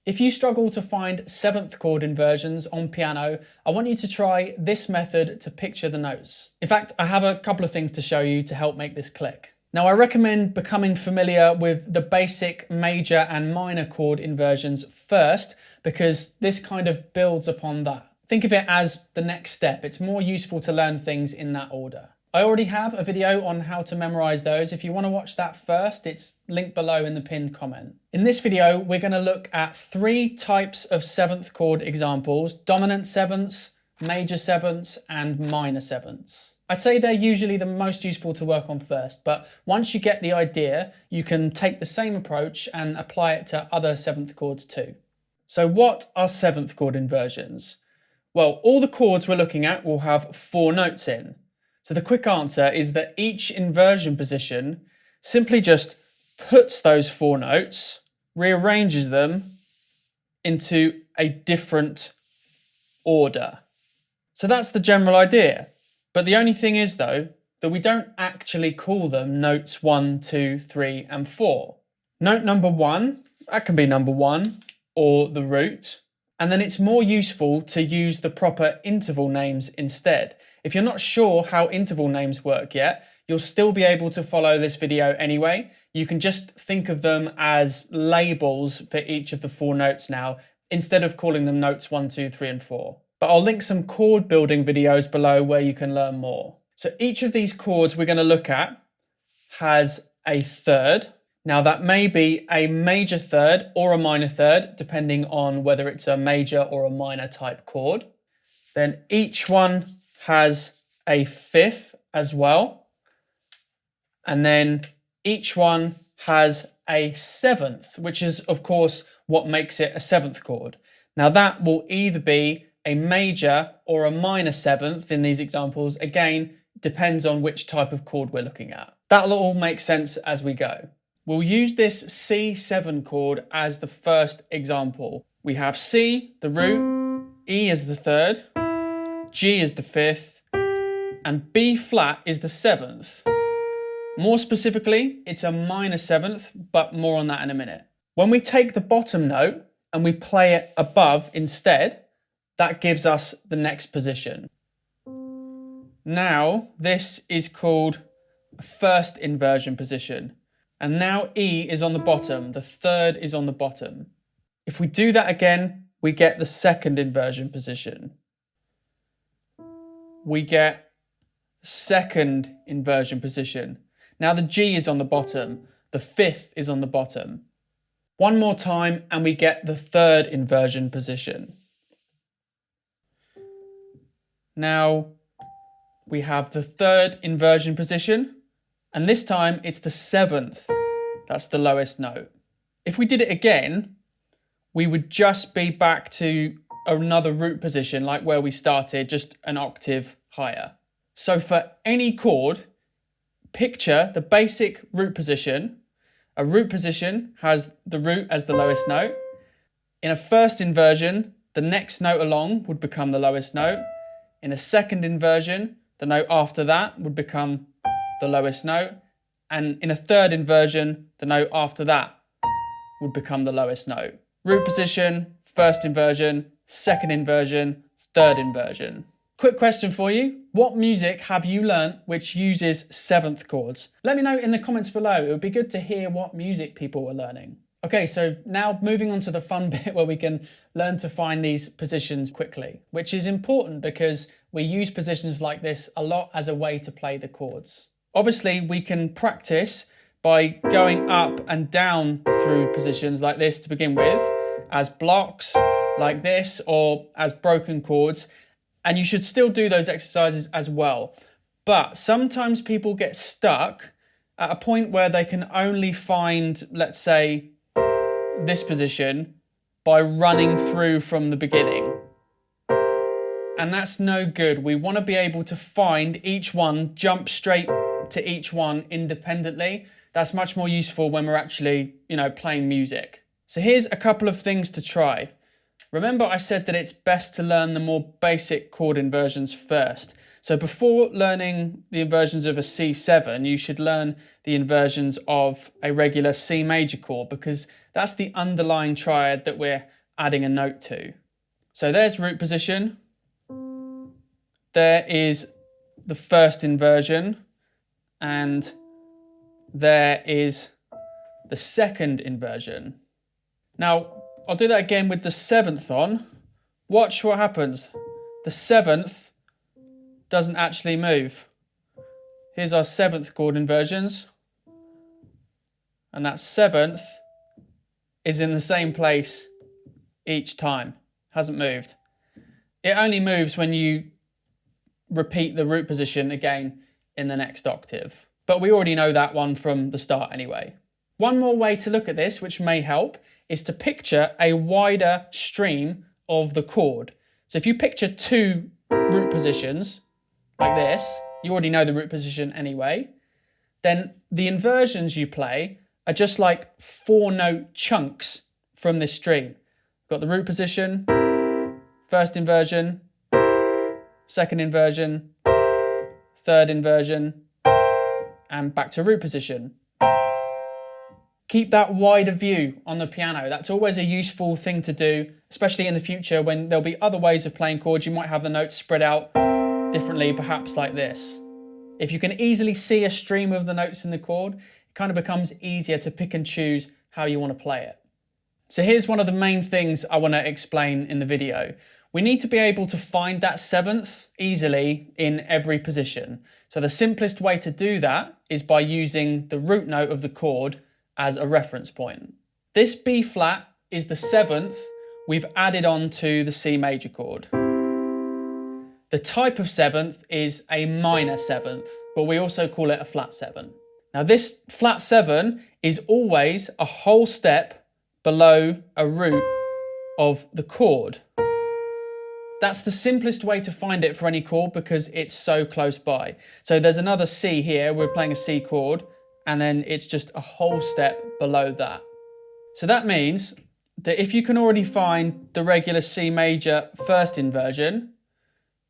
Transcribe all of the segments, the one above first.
If you struggle to find 7th chord inversions on piano, I want you to try this method to picture the notes. In fact, I have a couple of things to show you to help make this click. Now, I recommend becoming familiar with the basic major and minor chord inversions first, because this kind of builds upon that. Think of it as the next step. It's more useful to learn things in that order. I already have a video on how to memorize those. If you want to watch that first, it's linked below in the pinned comment. In this video, we're going to look at 3 types of 7th chord examples: dominant 7ths, major 7ths, and minor 7ths. I'd say they're usually the most useful to work on first, but once you get the idea, you can take the same approach and apply it to other 7th chords too. So what are 7th chord inversions? Well, all the chords we're looking at will have 4 notes in. So the quick answer is that each inversion position simply just puts those 4 notes, rearranges them into a different order. So that's the general idea. But the only thing is, though, that we don't actually call them notes 1, 2, 3, and 4. Note number 1, that can be number 1 or the root. And then it's more useful to use the proper interval names instead. If you're not sure how interval names work yet, you'll still be able to follow this video anyway. You can just think of them as labels for each of the 4 notes now, instead of calling them notes 1, 2, 3, and 4. But I'll link some chord building videos below where you can learn more. So each of these chords we're going to look at has a third. Now that may be a major third or a minor third, depending on whether it's a major or a minor type chord. Then each one has a 5th as well. And then each one has a 7th, which is of course what makes it a 7th chord. Now that will either be a major or a minor 7th in these examples. Again, depends on which type of chord we're looking at. That'll all make sense as we go. We'll use this C7 chord as the first example. We have C, the root, E as the third, G is the 5th, and B flat is the 7th. More specifically, it's a minor 7th, but more on that in a minute. When we take the bottom note and we play it above instead, that gives us the next position. Now, this is called a first inversion position. And now E is on the bottom, the third is on the bottom. If we do that again, we get the second inversion position. We get second inversion position. Now the G is on the bottom, the 5th is on the bottom. One more time and we get the third inversion position. Now we have the third inversion position, and this time it's the 7th. That's the lowest note. If we did it again, we would just be back to another root position like where we started, just an octave higher. So for any chord, picture the basic root position. A root position has the root as the lowest note. In a first inversion, the next note along would become the lowest note. In a second inversion, the note after that would become the lowest note. And in a third inversion, the note after that would become the lowest note. Root position, first inversion, second inversion, third inversion. Quick question for you. What music have you learnt which uses 7th chords? Let me know in the comments below. It would be good to hear what music people were learning. Okay, so now moving on to the fun bit where we can learn to find these positions quickly, which is important because we use positions like this a lot as a way to play the chords. Obviously, we can practice by going up and down through positions like this to begin with, as blocks like this, or as broken chords. And you should still do those exercises as well. But sometimes people get stuck at a point where they can only find, let's say, this position by running through from the beginning. And that's no good. We want to be able to find each one, jump straight to each one independently. That's much more useful when we're actually, playing music. So here's a couple of things to try. Remember I said that it's best to learn the more basic chord inversions first. So before learning the inversions of a C7, you should learn the inversions of a regular C major chord, because That's the underlying triad that we're adding a note to. So there's root position. There is the first inversion. And there is the second inversion. Now, I'll do that again with the 7th on. Watch what happens. The 7th doesn't actually move. Here's our 7th chord inversions. And that 7th is in the same place each time. Hasn't moved. It only moves when you repeat the root position again in the next octave. But we already know that one from the start anyway. One more way to look at this, which may help, is to picture a wider stream of the chord. So if you picture 2 root positions, like this, you already know the root position anyway, then the inversions you play are just like 4-note chunks from this stream. Got the root position, first inversion, second inversion, third inversion, and back to root position. Keep that wider view on the piano. That's always a useful thing to do, especially in the future when there'll be other ways of playing chords. You might have the notes spread out differently, perhaps like this. If you can easily see a stream of the notes in the chord, it kind of becomes easier to pick and choose how you want to play it. So here's one of the main things I want to explain in the video. We need to be able to find that 7th easily in every position. So the simplest way to do that is by using the root note of the chord as a reference point. This B flat is the 7th we've added on to the C major chord. The type of 7th is a minor 7th, but we also call it a flat 7. Now this flat 7 is always a whole step below a root of the chord. That's the simplest way to find it for any chord because it's so close by. So there's another C here, we're playing a C chord, and then it's just a whole step below that. So that means that if you can already find the regular C major first inversion,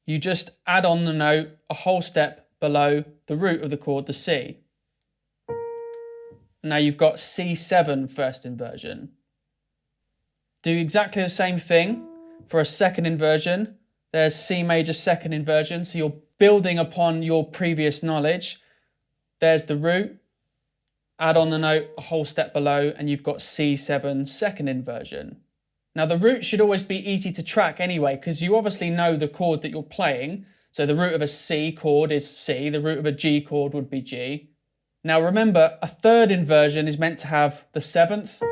you just add on the note a whole step below the root of the chord, the C. Now you've got C7 first inversion. Do exactly the same thing for a second inversion. There's C major second inversion, so you're building upon your previous knowledge. There's the root. Add on the note a whole step below and you've got C7 second inversion. Now the root should always be easy to track anyway because you obviously know the chord that you're playing. So the root of a C chord is C, the root of a G chord would be G. Now remember, a third inversion is meant to have the 7th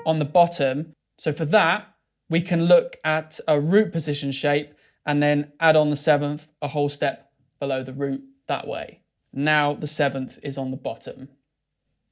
on the bottom. So for that, we can look at a root position shape and then add on the 7th a whole step below the root that way. Now the 7th is on the bottom.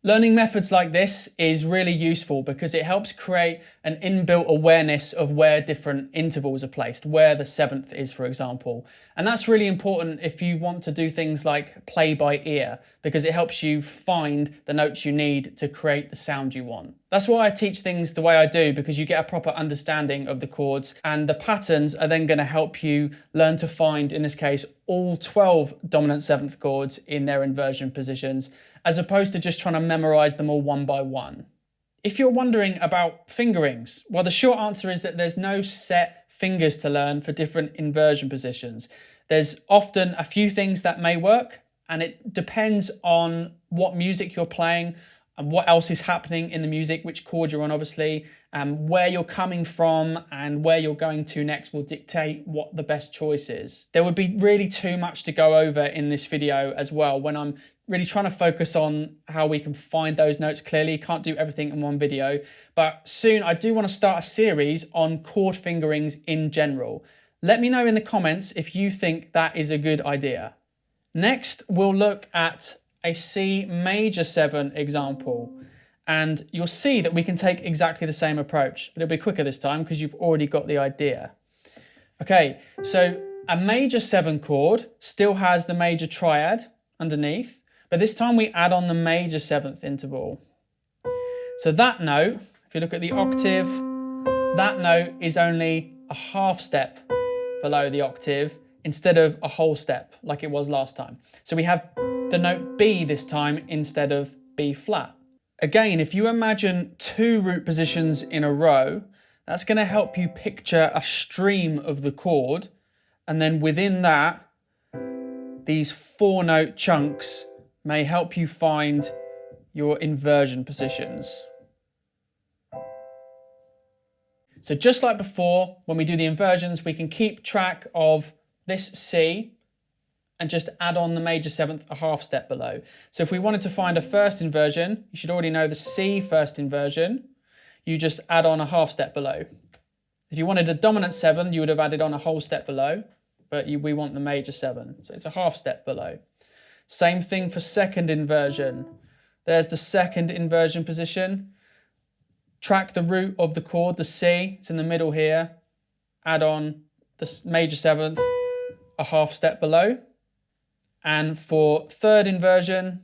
Learning methods like this is really useful because it helps create an inbuilt awareness of where different intervals are placed, where the 7th is, for example. And that's really important if you want to do things like play by ear, because it helps you find the notes you need to create the sound you want. That's why I teach things the way I do, because you get a proper understanding of the chords, and the patterns are then going to help you learn to find, in this case, all 12 dominant 7th chords in their inversion positions, as opposed to just trying to memorize them all one by one. If you're wondering about fingerings, well, the short answer is that there's no set fingers to learn for different inversion positions. There's often a few things that may work, and it depends on what music you're playing and what else is happening in the music, which chord you're on, obviously, where you're coming from and where you're going to next will dictate what the best choice is. There would be really too much to go over in this video as well when I'm really trying to focus on how we can find those notes clearly. Can't do everything in one video, but soon I do want to start a series on chord fingerings in general. Let me know in the comments if you think that is a good idea. Next, we'll look at a C major 7 example, and you'll see that we can take exactly the same approach, but it'll be quicker this time because you've already got the idea. Okay, so a major 7 chord still has the major triad underneath, but this time we add on the major 7th interval. So that note, if you look at the octave, that note is only a half step below the octave instead of a whole step like it was last time. So we have the note B this time instead of B flat. Again, if you imagine 2 root positions in a row, that's going to help you picture a stream of the chord, and then within that, these 4-note chunks may help you find your inversion positions. So just like before, when we do the inversions, we can keep track of this C and just add on the major 7th a half step below. So if we wanted to find a first inversion, you should already know the C first inversion. You just add on a half step below. If you wanted a dominant 7, you would have added on a whole step below, but we want the major 7, so it's a half step below. Same thing for second inversion. There's the second inversion position. Track the root of the chord, the C, it's in the middle here. Add on the major 7th a half step below. And for third inversion,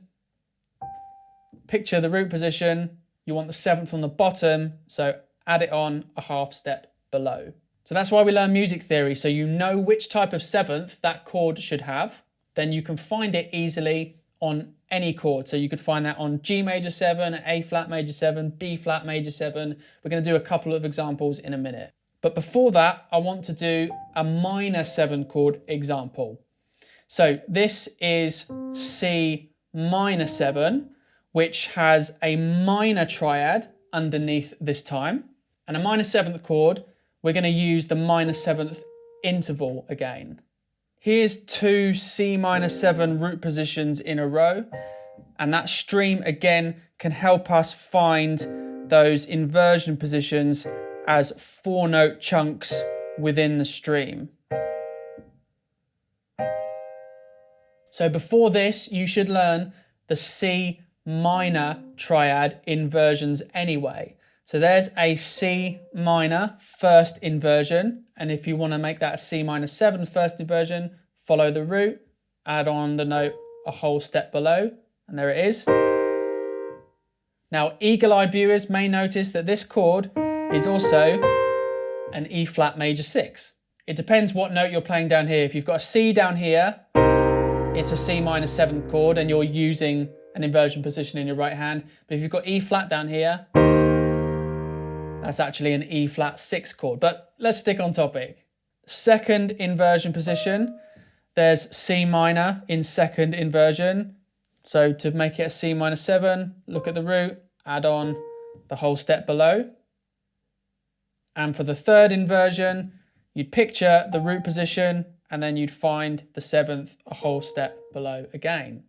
picture the root position. You want the 7th on the bottom, so add it on a half step below. So that's why we learn music theory, so you know which type of 7th that chord should have. Then you can find it easily on any chord. So you could find that on G major 7, A flat major 7, B flat major 7. We're going to do a couple of examples in a minute. But before that, I want to do a minor 7 chord example. So this is C minor 7, which has a minor triad underneath this time. And a minor 7th chord, we're going to use the minor 7th interval again. Here's 2 C minor 7 root positions in a row, and that stream again can help us find those inversion positions as 4-note chunks within the stream. So before this, you should learn the C minor triad inversions anyway. So there's a C minor first inversion, and if you want to make that a C minor 7 first inversion, follow the root, add on the note a whole step below, and there it is. Now, eagle-eyed viewers may notice that this chord is also an E flat major 6. It depends what note you're playing down here. If you've got a C down here, it's a C minor 7th chord and you're using an inversion position in your right hand. But if you've got E flat down here, that's actually an E flat 6 chord. But let's stick on topic. Second inversion position, there's C minor in second inversion. So to make it a C minor 7, look at the root, add on the whole step below. And for the third inversion, you'd picture the root position and then you'd find the 7th a whole step below again.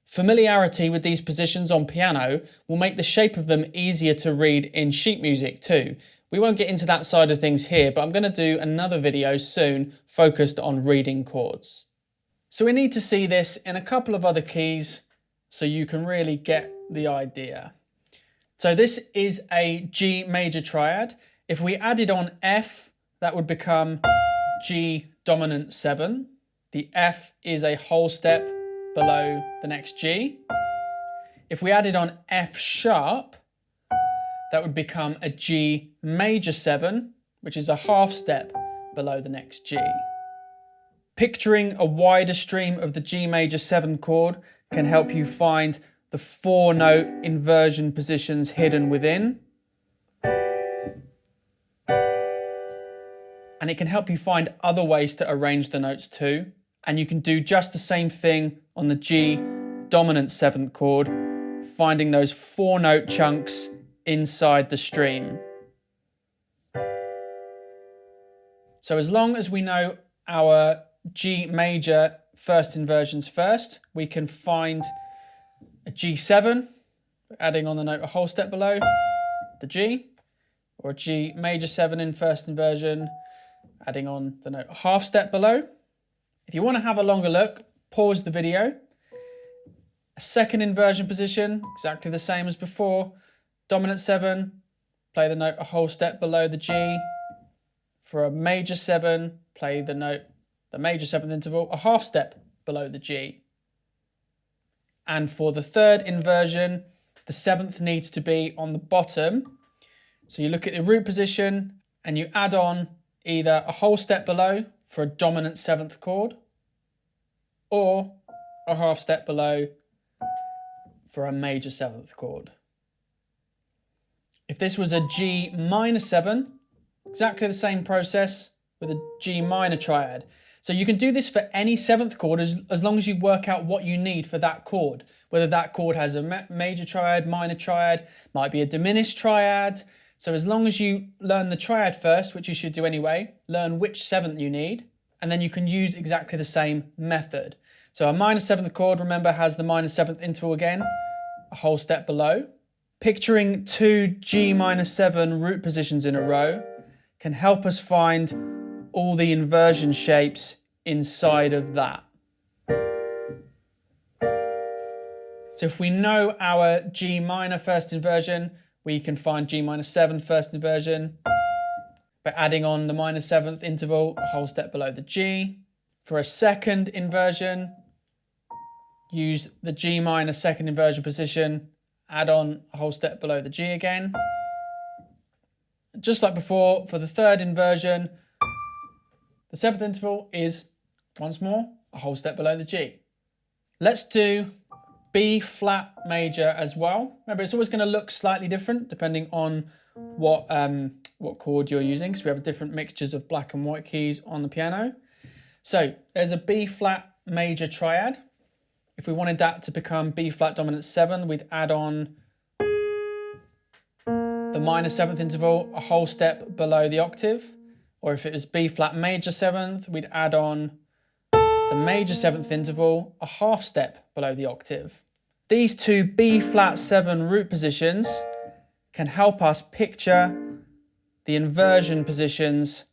Familiarity with these positions on piano will make the shape of them easier to read in sheet music too. We won't get into that side of things here, but I'm going to do another video soon focused on reading chords. So we need to see this in a couple of other keys so you can really get the idea. So this is a G major triad. If we added on F, that would become G dominant 7. The F is a whole step below the next G. If we added on F sharp, that would become a G major 7, which is a half step below the next G. Picturing a wider stream of the G major 7 chord can help you find the 4-note inversion positions hidden within. And it can help you find other ways to arrange the notes too. And you can do just the same thing on the G dominant 7th chord, finding those 4-note chunks inside the stream. So as long as we know our G major first inversions first, we can find a G7, adding on the note a whole step below the G, or a G major 7 in first inversion, adding on the note a half step below. If you want to have a longer look, pause the video. A second inversion position, exactly the same as before. Dominant 7, play the note a whole step below the G. For a major 7, play the note, the major 7th interval, a half step below the G. And for the third inversion, the 7th needs to be on the bottom. So you look at the root position and you add on either a whole step below for a dominant 7th chord or a half step below for a major 7th chord. If this was a G minor 7, exactly the same process with a G minor triad. So you can do this for any 7th chord as long as you work out what you need for that chord. Whether that chord has a major triad, minor triad, might be a diminished triad. So as long as you learn the triad first, which you should do anyway, learn which 7th you need, and then you can use exactly the same method. So a minor 7th chord, remember, has the minor 7th interval again, a whole step below. Picturing 2 G minor 7 root positions in a row can help us find all the inversion shapes inside of that. So if we know our G minor first inversion, we can find G minor 7 first inversion by adding on the minor 7th interval a whole step below the G. For a second inversion, use the G minor second inversion position, add on a whole step below the G again. Just like before, for the third inversion, the 7th interval is, once more, a whole step below the G. Let's do B flat major as well. Remember, it's always going to look slightly different depending on what chord you're using, because we have different mixtures of black and white keys on the piano. So there's a B flat major triad. If we wanted that to become B flat dominant 7, we'd add on the minor 7th interval a whole step below the octave. Or if it was B flat major 7th, we'd add on the major 7th interval a half step below the octave. These two B flat 7 root positions can help us picture the inversion positions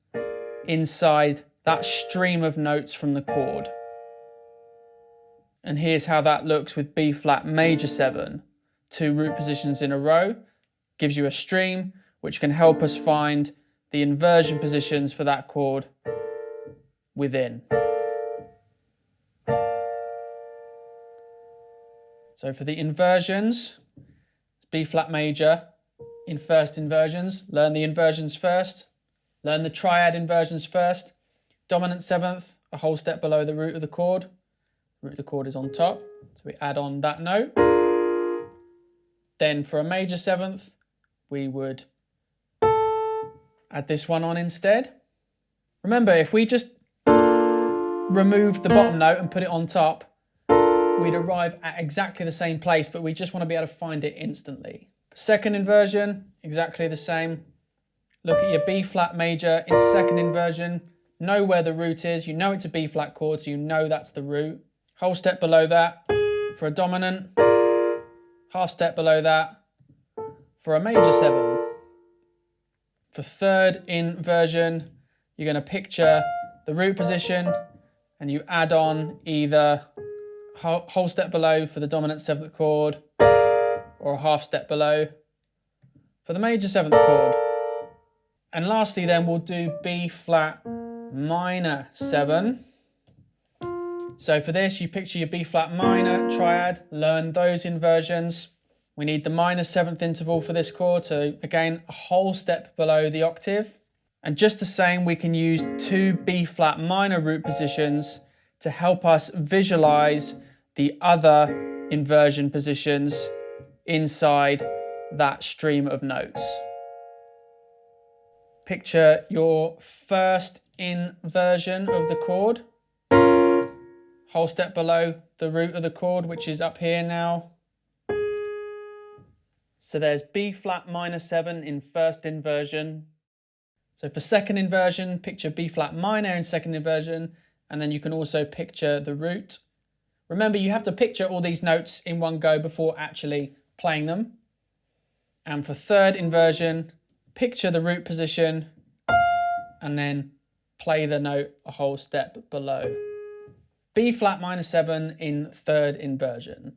inside that stream of notes from the chord. And here's how that looks with B flat major 7. 2 root positions in a row gives you a stream which can help us find the inversion positions for that chord within. So for the inversions, it's B flat major in first inversions. Learn the inversions first. Learn the triad inversions first. Dominant 7th, a whole step below the root of the chord. The root of the chord is on top, so we add on that note. Then for a major 7th, we would add this one on instead. Remember, if we just removed the bottom note and put it on top, we'd arrive at exactly the same place, but we just want to be able to find it instantly. For second inversion, exactly the same. Look at your B flat major in second inversion. Know where the root is. You know it's a B flat chord, so you know that's the root. Whole step below that for a dominant. Half step below that for a major 7. For third inversion, you're going to picture the root position and you add on either whole step below for the dominant 7th chord or a half step below for the major 7th chord. And lastly then we'll do B flat minor 7. So for this you picture your B flat minor triad, learn those inversions. We need the minor 7th interval for this chord, so again, a whole step below the octave. And just the same, we can use 2 B flat minor root positions to help us visualize the other inversion positions inside that stream of notes. Picture your first inversion of the chord, whole step below the root of the chord, which is up here now. So there's B flat minor 7 in first inversion. So for second inversion, picture B flat minor in second inversion, and then you can also picture the root. Remember, you have to picture all these notes in one go before actually playing them. And for third inversion, picture the root position and then play the note a whole step below. B flat minor 7 in third inversion.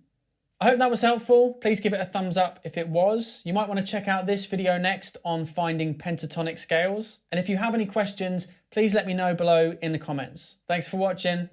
I hope that was helpful. Please give it a thumbs up if it was. You might want to check out this video next on finding pentatonic scales. And if you have any questions, please let me know below in the comments. Thanks for watching.